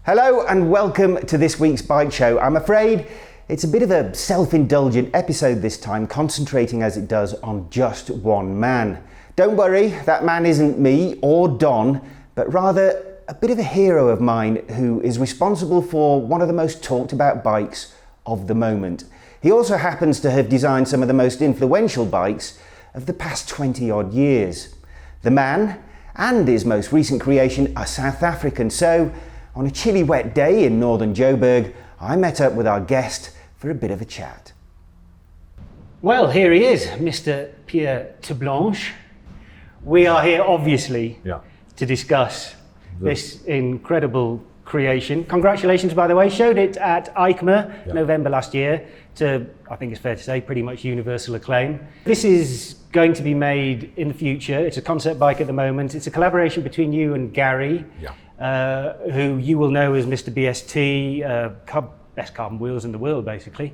Hello and welcome to this week's Bike Show. I'm afraid it's a bit of a self-indulgent episode this time, concentrating as it does on just one man. Don't worry, that man isn't me or Don, but rather a bit of a hero of mine who is responsible for one of the most talked about bikes of the moment. He also happens to have designed some of the most influential bikes of the past 20 odd years. The man and his most recent creation are South African, so on a chilly wet day in northern Joburg, I met up with our guest for a bit of a chat. Well, here he is, Mr. Pierre Terblanche. We are here obviously to discuss this incredible creation. Congratulations, by the way. Showed it at EICMA November last year to, I think it's fair to say, pretty much universal acclaim. This is going to be made in the future. It's a concept bike at the moment. It's a collaboration between you and Gary. Who you will know as Mr. BST, best carbon wheels in the world, basically.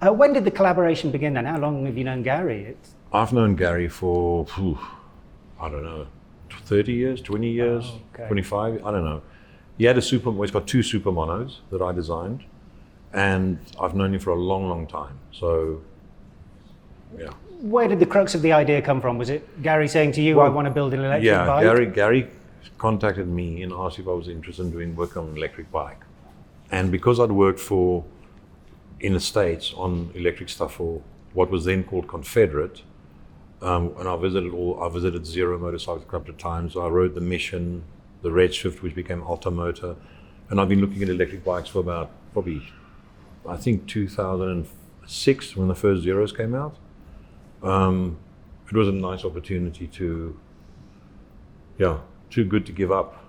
When did the collaboration begin then? How long have you known Gary? I've known Gary for, I don't know, 30 years, 20 years, 25, I don't know. He had he's got two super monos that I designed, and I've known him for a long, long time, so, yeah. Where did the crux of the idea come from? Was it Gary saying to you, I want to build an electric bike? Gary contacted me and asked if I was interested in doing work on an electric bike. And because I'd worked in the States on electric stuff for what was then called Confederate, and I visited Zero Motorcycle a couple of times. I rode the Mission, the Redshift, which became Alta Motor, and I've been looking at electric bikes for about probably, I think 2006 when the first Zeros came out. It was a nice opportunity too good to give up.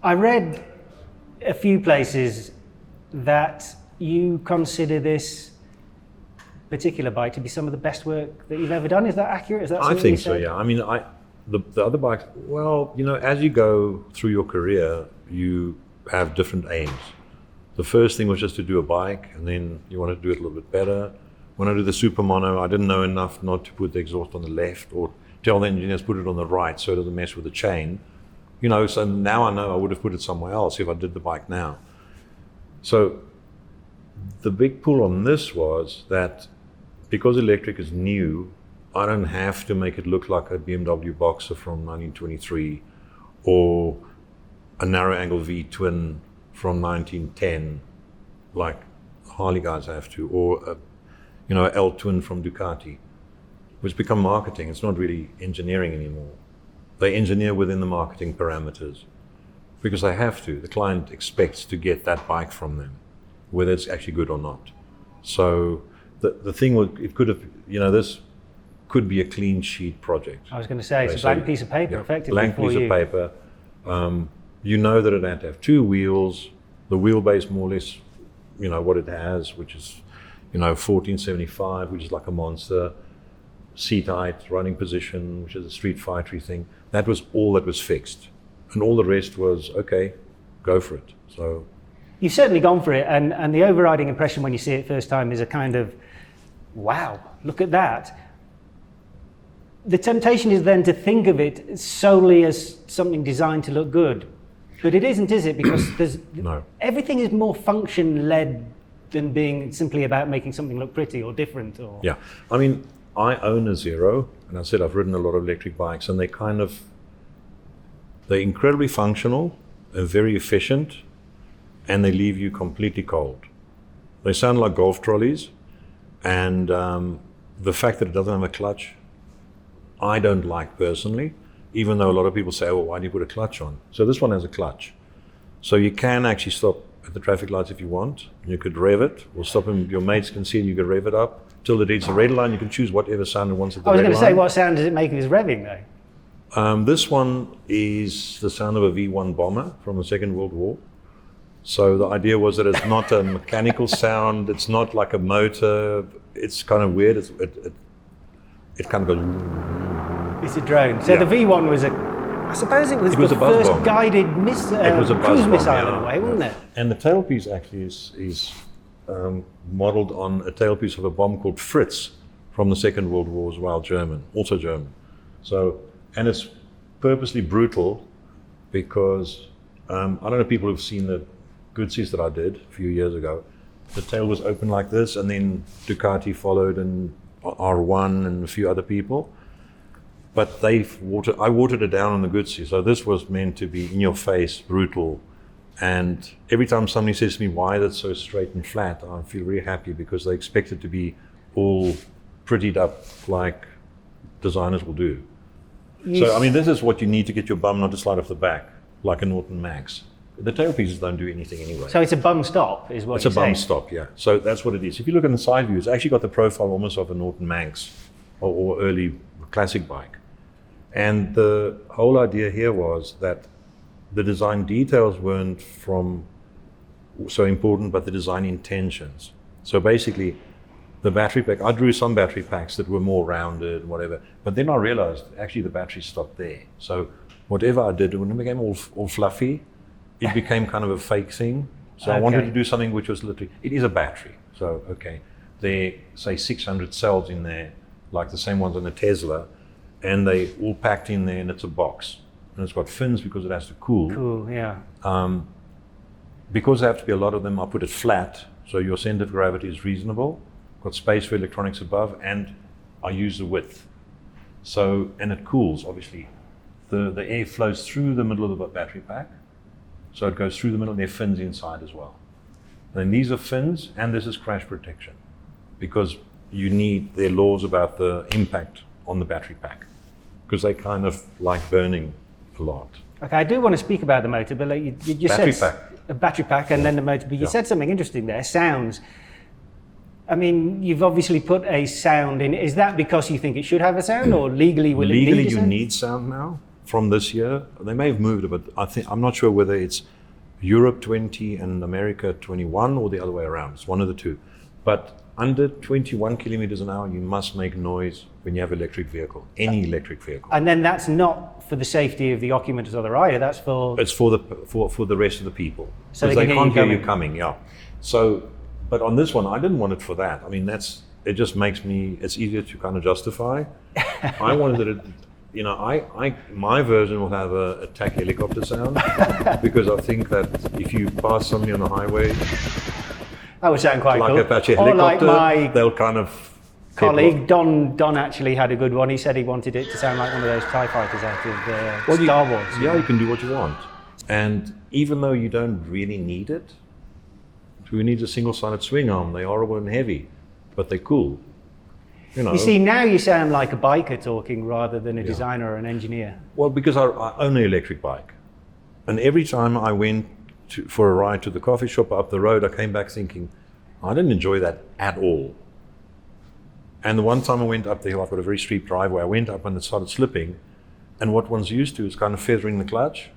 I read a few places that you consider this particular bike to be some of the best work that you've ever done. Is that accurate? Is that I think so, yeah. I mean, the other bikes, well, you know, as you go through your career, you have different aims. The first thing was just to do a bike, and then you wanted to do it a little bit better. When I did the Super Mono, I didn't know enough not to put the exhaust on the left or tell the engineers put it on the right so it doesn't mess with the chain. You know, so now I know I would have put it somewhere else if I did the bike now. So the big pull on this was that because electric is new, I don't have to make it look like a BMW Boxer from 1923 or a narrow angle V twin from 1910, like Harley guys have to, or a L twin from Ducati, which become marketing. It's not really engineering anymore. They engineer within the marketing parameters because they have to. The client expects to get that bike from them, whether it's actually good or not. So the thing was, it could have, this could be a clean sheet project. I was going to say, it's a blank piece of paper, effectively. Blank piece of paper. You know that it had to have two wheels, the wheelbase more or less, what it has, which is, 1475, which is like a monster. Seat height, running position, which is a street fightery thing. That was all that was fixed. And all the rest was, okay, go for it. So you've certainly gone for it, and the overriding impression when you see it first time is a kind of, wow, look at that. The temptation is then to think of it solely as something designed to look good. But it isn't, is it? Because everything is more function-led than being simply about making something look pretty or different. Or yeah, I mean, I own a Zero, and I said I've ridden a lot of electric bikes, and they're incredibly functional and very efficient, and they leave you completely cold. They sound like golf trolleys, and the fact that it doesn't have a clutch, I don't like personally, even though a lot of people say, well, why do you put a clutch on? So this one has a clutch. So you can actually stop at the traffic lights if you want. You could rev it, or stop them, your mates can see it, you could rev it up. Till it hits the red line, you can choose whatever sound it wants at the red line. I was going to say, what sound does it make if it's revving though? This one is the sound of a V1 bomber from the Second World War. So the idea was that it's not a mechanical sound, it's not like a motor, it's kind of weird, it kind of goes... It's a drone. So the V1 was I suppose it was the first bomb. Guided cruise missile in a way, wasn't it? And the tailpiece actually is modeled on a tailpiece of a bomb called Fritz from the Second World War as well, also German. So, and it's purposely brutal because I don't know people who've seen the Goodsys that I did a few years ago, the tail was open like this, and then Ducati followed, and R1 and a few other people. But I watered it down on the Goodsy. So this was meant to be in your face, brutal. And every time somebody says to me, why is it so straight and flat? I feel really happy because they expect it to be all prettied up like designers will do. So, I mean, this is what you need to get your bum not to slide off the back, like a Norton Max. The tailpieces don't do anything anyway. So it's a bum stop, is what you're saying? It's a bum stop, yeah. So that's what it is. If you look in the side view, it's actually got the profile almost of a Norton Manx or early classic bike. And the whole idea here was that the design details weren't so important, but the design intentions. So basically, the battery pack, I drew some battery packs that were more rounded and whatever, but then I realized actually the battery stopped there. So whatever I did, when it became all fluffy, it became kind of a fake thing. So I wanted to do something which was literally, it is a battery. So, okay, there, say 600 cells in there, like the same ones on the Tesla, and they all packed in there, and it's a box. And it's got fins because it has to cool. Cool, yeah. Because there have to be a lot of them, I put it flat, so your center of gravity is reasonable. Got space for electronics above, and I use the width. So, and it cools, obviously. The air flows through the middle of the battery pack. So it goes through the middle, and there are fins inside as well. And these are fins, and this is crash protection. Because there are laws about the impact on the battery pack. Because they kind of like burning a lot. Okay, I do want to speak about the motor, but like you battery said pack. A battery pack and then the motor, but you said something interesting there, sounds. I mean, you've obviously put a sound in. Is that because you think it should have a sound, or legally will it need a sound? Legally, you need sound now from this year. They may have moved it, but I'm not sure whether it's Europe 20 and America 21 or the other way around. It's one of the two. But under 21 kilometers an hour, you must make noise when you have electric vehicle, any electric vehicle. And then that's not for the safety of the occupants or the rider. That's for. It's for the rest of the people. So they can't hear you coming. Yeah. So, but on this one, I didn't want it for that. I mean, it just makes it's easier to kind of justify. I wanted it. My version will have a attack helicopter sound because I think that if you pass somebody on the highway, that would sound quite like cool. Like Apache helicopter, like they'll kind of. Colleague Don actually had a good one. He said he wanted it to sound like one of those TIE fighters out of Star Wars. Yeah, you can do what you want. And even though you don't really need it, who needs a single-sided swing arm? They are horrible and heavy, but they're cool. You see, now you sound like a biker talking rather than a designer or an engineer. Well, because I own an electric bike. And every time I went for a ride to the coffee shop up the road, I came back thinking, I didn't enjoy that at all. And the one time I went up the hill, I've got a very steep driveway, I went up and it started slipping. And what one's used to is kind of feathering the clutch.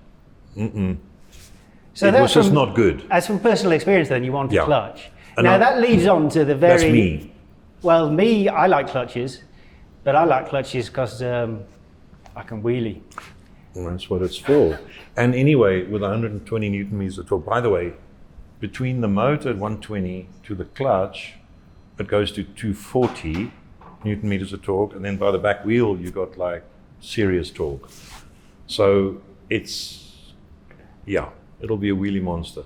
So it was just not good. As from personal experience then, you want a clutch. And now that leads on to the very... That's me. Well, I like clutches, but I like clutches because I can wheelie. Well, that's what it's for. And anyway, with 120 Newton meters of torque, by the way, between the motor at 120 to the clutch, it goes to 240 Newton meters of torque, and then by the back wheel, you got like serious torque. So it'll be a wheelie monster.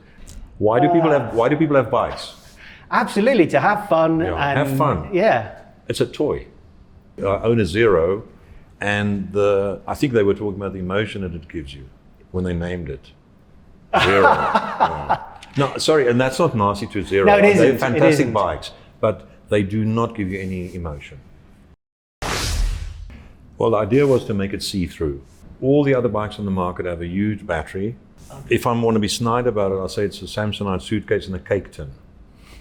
Why do people have bikes? Absolutely, to have fun. Yeah, and have fun. Yeah. It's a toy. I own a Zero, and I think they were talking about the emotion that it gives you when they named it. Zero. No, sorry, and that's not nasty to Zero. No, it isn't. They're fantastic bikes, but they do not give you any emotion. Well, the idea was to make it see-through. All the other bikes on the market have a huge battery. If I want to be snide about it, I'll say it's a Samsonite suitcase in a cake tin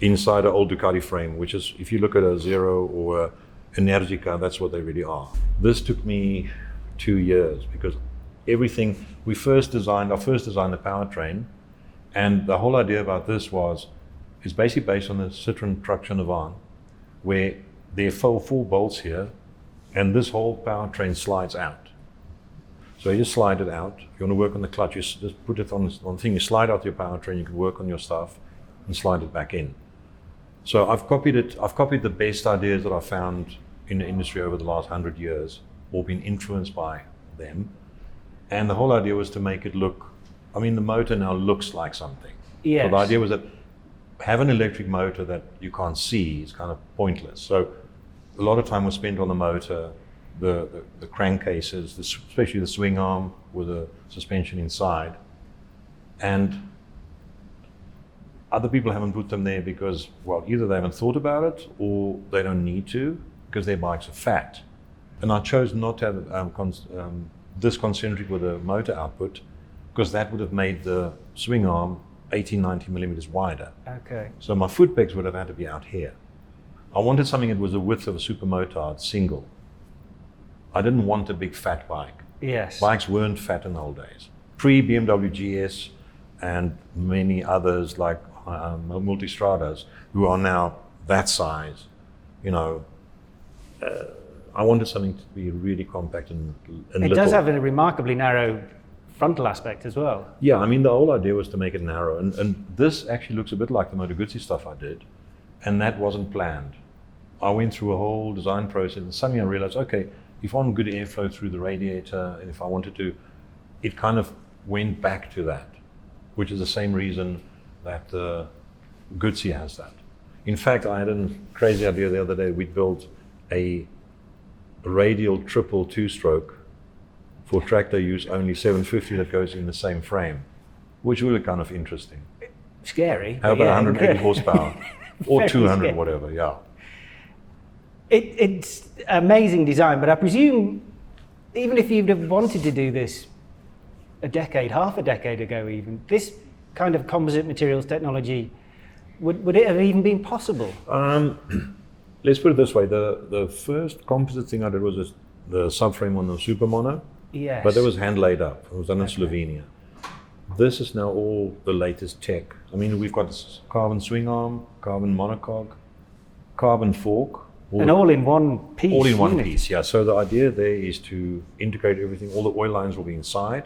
inside an old Ducati frame, which is, if you look at a Zero or an Energica, that's what they really are. This took me 2 years because everything, I first designed the powertrain, and the whole idea about this is basically based on the Citroen truck Chanavan, where there are four bolts here, and this whole powertrain slides out. So you just slide it out. If you want to work on the clutch, you just put it on the thing, you slide out your powertrain, you can work on your stuff and slide it back in. So I've copied the best ideas that I found in the industry over the last 100 years, or been influenced by them. And the whole idea was to make it look, the motor now looks like something. Yes. So the idea was that have an electric motor that you can't see is kind of pointless. So a lot of time was spent on the motor, the crankcases, especially the swing arm with a suspension inside. And other people haven't put them there because, well, either they haven't thought about it or they don't need to because their bikes are fat. And I chose not to have this concentric with a motor output because that would have made the swing arm 18, 19 millimeters wider. Okay. So my foot pegs would have had to be out here. I wanted something that was the width of a super motard, single. I didn't want a big fat bike. Yes. Bikes weren't fat in the old days. Pre-BMW GS and many others like Multistradas who are now that size, I wanted something to be really compact and it little. does have a remarkably narrow frontal aspect as well. Yeah, I mean, the whole idea was to make it narrow. And this actually looks a bit like the Moto Guzzi stuff I did. And that wasn't planned. I went through a whole design process and suddenly I realized, okay, if I want good airflow through the radiator, and if I wanted to, it kind of went back to that, which is the same reason that the Guzzi has that. In fact, I had a crazy idea the other day. We built a radial triple two-stroke for tractor use, only 750 that goes in the same frame, which would be kind of interesting. Scary. How about yeah, 180 horsepower or Very 200, scary. whatever, yeah. It's amazing design, but I presume even if you'd have wanted to do this half a decade ago even, this kind of composite materials technology, would it have even been possible? Let's put it this way, the first composite thing I did was the subframe on the Super Mono, Yes. but that was hand laid up. It was done in Slovenia. This is now all the latest tech. I mean, we've got this carbon swing arm, carbon monocoque, carbon fork. All in one piece. All in one unit. piece, yeah. So the idea there is to integrate everything. All the oil lines will be inside.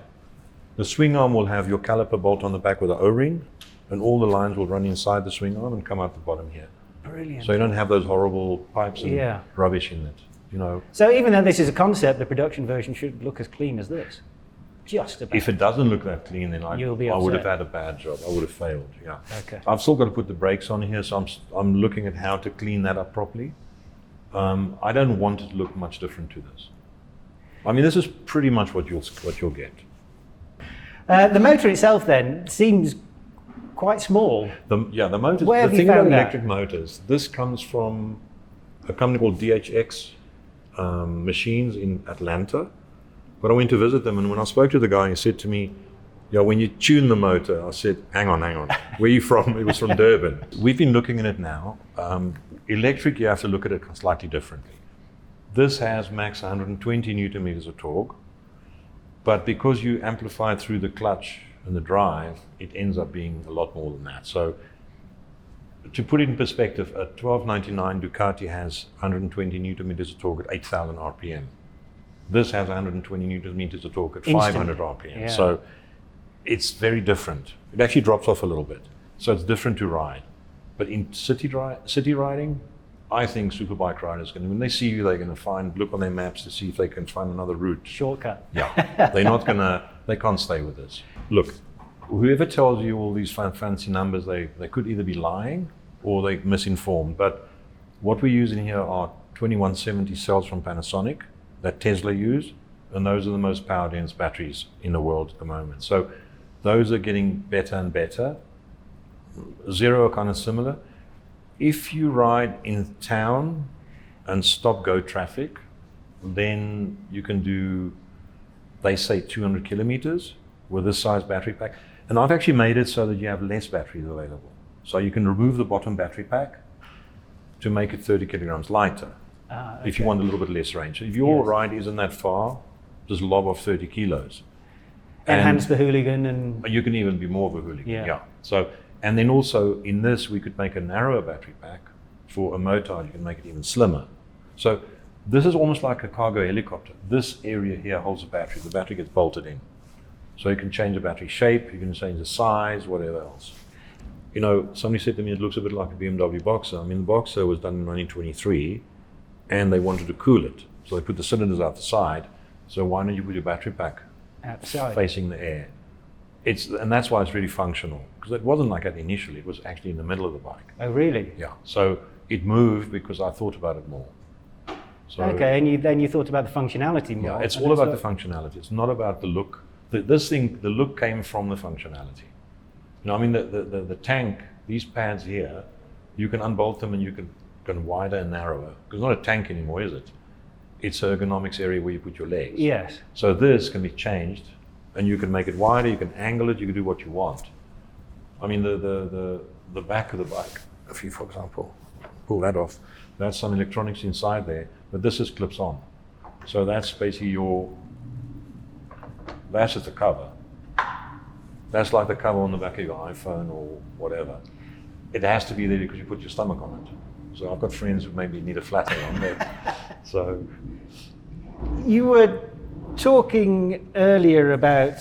The swing arm will have your caliper bolt on the back with an O-ring, and all the lines will run inside the swing arm and come out the bottom here. Brilliant. So you don't have those horrible pipes and Yeah. rubbish in it, So even though this is a concept, the production version should look as clean as this. Just about. If it doesn't look that clean, then I You'll be would have upset. had a bad job. I would have failed, yeah. Okay. I've still got to put the brakes on here, so I'm looking at how to clean that up properly. I don't want it to look much different to this. I mean, this is pretty much what you'll get. The motor itself then seems quite small. The motors. Where The have you thing about found that? electric motors, this comes from a company called DHX Machines in Atlanta. But I went to visit them, and when I spoke to the guy, he said to me, "Yeah, when you tune the motor," I said, "Hang on, where are you from?" It was from Durban. We've been looking at it now. Electric, you have to look at it slightly differently. This has max 120 newton meters of torque, but because you amplify it through the clutch and the drive, it ends up being a lot more than that. So to put it in perspective, a 1299 Ducati has 120 newton meters of torque at 8,000 RPM. This has 120 newton meters of torque at 500 RPM. Yeah. So it's very different. It actually drops off a little bit. So it's different to ride. But in city riding, I think superbike riders when they see you, they're going to look on their maps to see if they can find another route. Shortcut. Yeah, they can't stay with this. Look, whoever tells you all these fancy numbers, they could either be lying or they're misinformed. But what we're using here are 2170 cells from Panasonic that Tesla used, and those are the most power dense batteries in the world at the moment. So those are getting better and better. Zero are kind of similar. If you ride in town and stop-go traffic, then you can do, they say 200 kilometers with this size battery pack. And I've actually made it so that you have less batteries available. So you can remove the bottom battery pack to make it 30 kilograms lighter. Okay. If you want a little bit less range. So if your ride isn't that far, just lob off 30 kilos. Enhance the hooligan and... You can even be more of a hooligan. Yeah. So, and then also in this, we could make a narrower battery pack. For a motard, you can make it even slimmer. So this is almost like a cargo helicopter. This area here holds a battery. The battery gets bolted in. So you can change the battery shape, you can change the size, whatever else. Somebody said to me, it looks a bit like a BMW Boxer. I mean, the Boxer was done in 1923, and they wanted to cool it. So they put the cylinders out the side. So why don't you put your battery pack outside. facing the air? And that's why it's really functional, because it wasn't like that initially. It was actually in the middle of the bike. Oh, really? Yeah. So it moved because I thought about it more. So, okay, and then you thought about the functionality more. Yeah, it's all about the functionality. It's not about the look. The look came from the functionality. You know, I mean, the tank, these pads here, you can unbolt them and you can wider and narrower. Because it's not a tank anymore, is it? It's an ergonomics area where you put your legs. Yes. So this can be changed, and you can make it wider, you can angle it, you can do what you want. I mean, the back of the bike, if you, for example, pull that off, that's some electronics inside there, but this is clips on. So that's basically that's just the cover. That's like the cover on the back of your iPhone or whatever. It has to be there because you put your stomach on it. So I've got friends who maybe need a flatter on there. So you were talking earlier about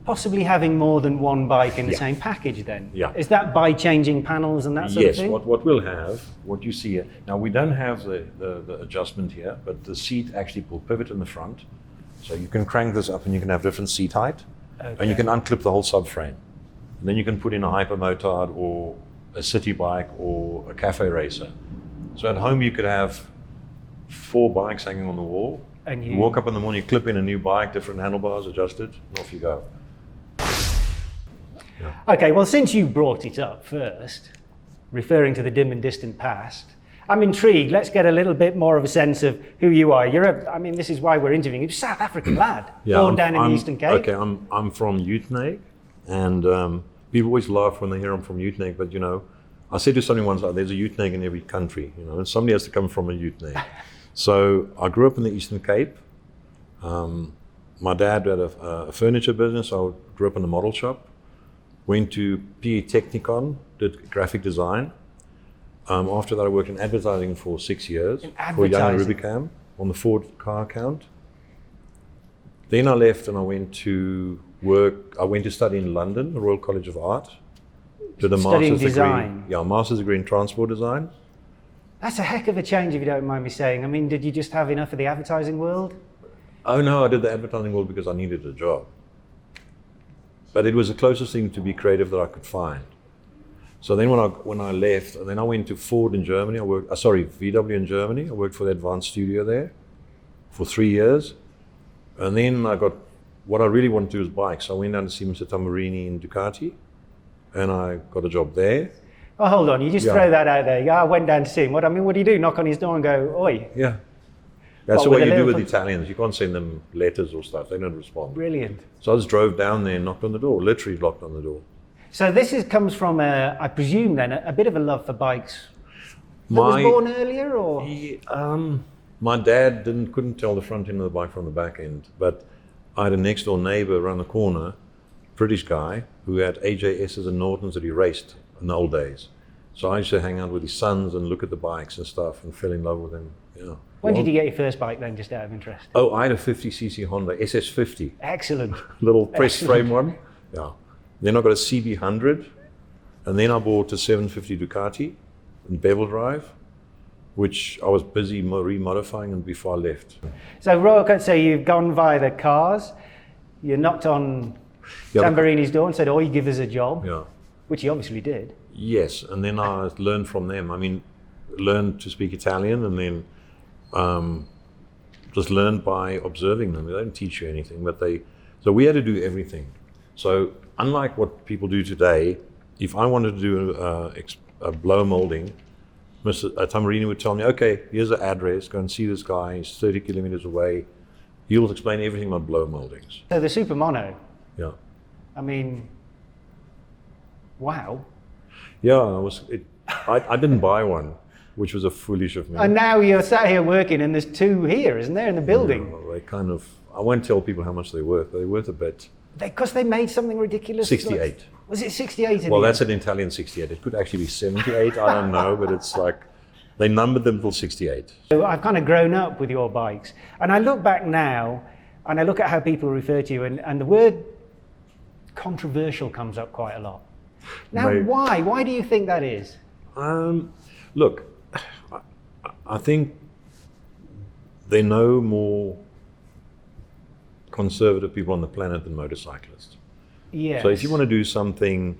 possibly having more than one bike in the same package then? Yeah. Is that by changing panels and that sort of thing? Yes, what we'll have, what you see here, now we don't have the adjustment here, but the seat actually will pivot in the front. So you can crank this up and you can have different seat height, and you can unclip the whole subframe. And then you can put in a hypermotard or a city bike or a cafe racer. So at home you could have 4 bikes hanging on the wall. And you walk up in the morning, you clip in a new bike, different handlebars adjusted, and off you go. Yeah. Okay, well, since you brought it up first, referring to the dim and distant past, I'm intrigued. Let's get a little bit more of a sense of who you are. I mean, this is why we're interviewing you. You're a South African lad, born down in the Eastern Cape. Okay, I'm from Uitenhage, and people always laugh when they hear I'm from Uitenhage, but you know, I said to someone once, there's a Uitenhage in every country, you know, and somebody has to come from a Uitenhage. So I grew up in the Eastern Cape. My dad had a furniture business. I grew up in a model shop. Went to PE Technikon, did graphic design. After that, I worked in advertising for 6 years for Young and Rubicam on the Ford car account. Then I left and I went to work. I went to study in London, the Royal College of Art. Did a master's design. degree. Yeah, master's degree in transport design. That's a heck of a change, if you don't mind me saying. I mean, did you just have enough of the advertising world? Oh no, I did the advertising world because I needed a job. But it was the closest thing to be creative that I could find. So then when I left, and then I went to Ford in Germany. VW in Germany. I worked for the advanced studio there for 3 years. And then what I really wanted to do was bikes. So I went down to see Mr. Tamburini in Ducati, and I got a job there. Oh, hold on, you just throw that out there. Yeah, I went down to see him. What do you do? Knock on his door and go, oi? Yeah. That's what you do with Italians. You can't send them letters or stuff. They don't respond. Brilliant. So I just drove down there and knocked on the door, literally knocked on the door. So this comes from, I presume then, a bit of a love for bikes. That was born earlier, or? My dad couldn't tell the front end of the bike from the back end, but I had a next door neighbor around the corner, British guy, who had AJSs and Nortons that he raced in the old days. So I used to hang out with his sons and look at the bikes and stuff and fell in love with them. Yeah. When did you get your first bike then, just out of interest? Oh, I had a 50cc Honda SS50. Excellent. Little press frame one. Yeah. Then I got a CB100, and then I bought a 750 Ducati in bevel drive, which I was busy remodifying and before I left. So you've gone via the cars, you knocked on Tamburini's door and said, "Oh, you give us a job," which he obviously did. Yes, and then I learned from them. I mean, learned to speak Italian, and then just learned by observing them. They don't teach you anything, so we had to do everything. So unlike what people do today, if I wanted to do a blow molding, Mr. Tamburini would tell me, okay, here's the address, go and see this guy, he's 30 kilometers away. He'll explain everything about blow moldings. So the Super Mono. Yeah. I mean, wow. Yeah, I didn't buy one, which was a foolish of me. And now you're sat here working, and there's 2 here, isn't there, in the building? Yeah, I won't tell people how much they're worth. They're worth a bit. Because they made something ridiculous. 68. Was it 68? Well, that's an Italian 68. It could actually be 78. I don't know, but it's like they numbered them till 68. So I've kind of grown up with your bikes, and I look back now, and I look at how people refer to you, and the word controversial comes up quite a lot. Now, why? Why do you think that is? Look, I think there are no more conservative people on the planet than motorcyclists. Yes. So if you want to do something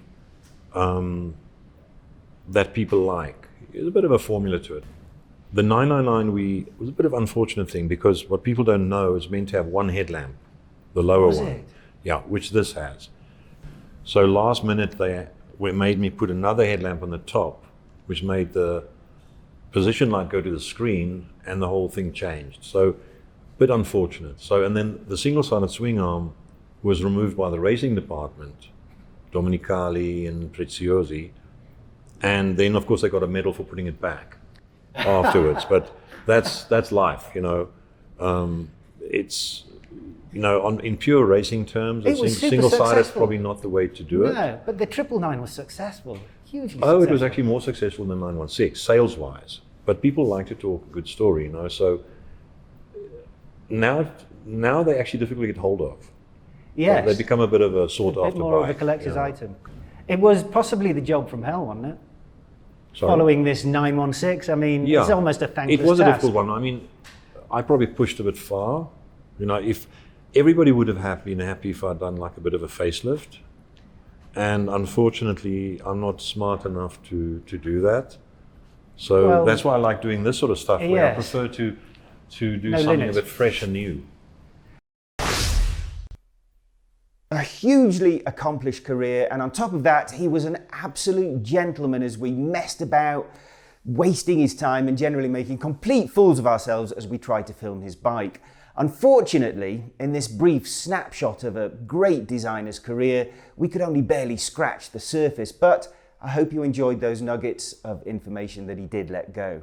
that people like, there's a bit of a formula to it. The 999 was a bit of an unfortunate thing because what people don't know is meant to have one headlamp, the lower one. It? Yeah, which this has. So last minute they made me put another headlamp on the top, which made the position light go to the screen and the whole thing changed. So a bit unfortunate. So, and then the single-sided swing arm was removed by the racing department, Domenicali and Preziosi, and then of course they got a medal for putting it back afterwards. But that's life, you know. It's, you know, in pure racing terms, single-sided is probably not the way to do it. No, but the 999 was successful, hugely successful. Oh, it was actually more successful than 916, sales-wise. But people like to talk a good story, you know. So now they're actually difficult to get hold of. Yes. They become a bit of a sought-after bike. A bit more of a collector's item. It was possibly the job from hell, wasn't it? Sorry? Following this 916, I mean, it's almost a thankless It was a task. difficult one. I mean, I probably pushed a bit far. You know, if everybody would have been happy if I'd done like a bit of a facelift. And unfortunately, I'm not smart enough to do that. So that's why I like doing this sort of stuff, where I prefer to do something a bit fresh and new. A hugely accomplished career, and on top of that, he was an absolute gentleman as we messed about, wasting his time and generally making complete fools of ourselves as we tried to film his bike. Unfortunately, in this brief snapshot of a great designer's career, we could only barely scratch the surface, but I hope you enjoyed those nuggets of information that he did let go.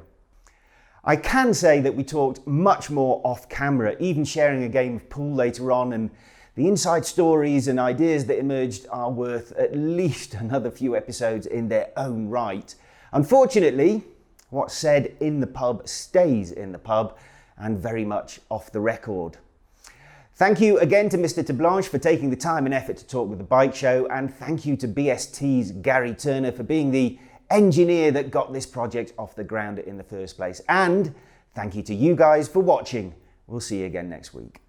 I can say that we talked much more off camera, even sharing a game of pool later on, and the inside stories and ideas that emerged are worth at least another few episodes in their own right. Unfortunately, what's said in the pub stays in the pub and very much off the record. Thank you again to Mr. Terblanche for taking the time and effort to talk with the bike show, and thank you to BST's Gary Turner for being the engineer that got this project off the ground in the first place. And thank you to you guys for watching. We'll see you again next week.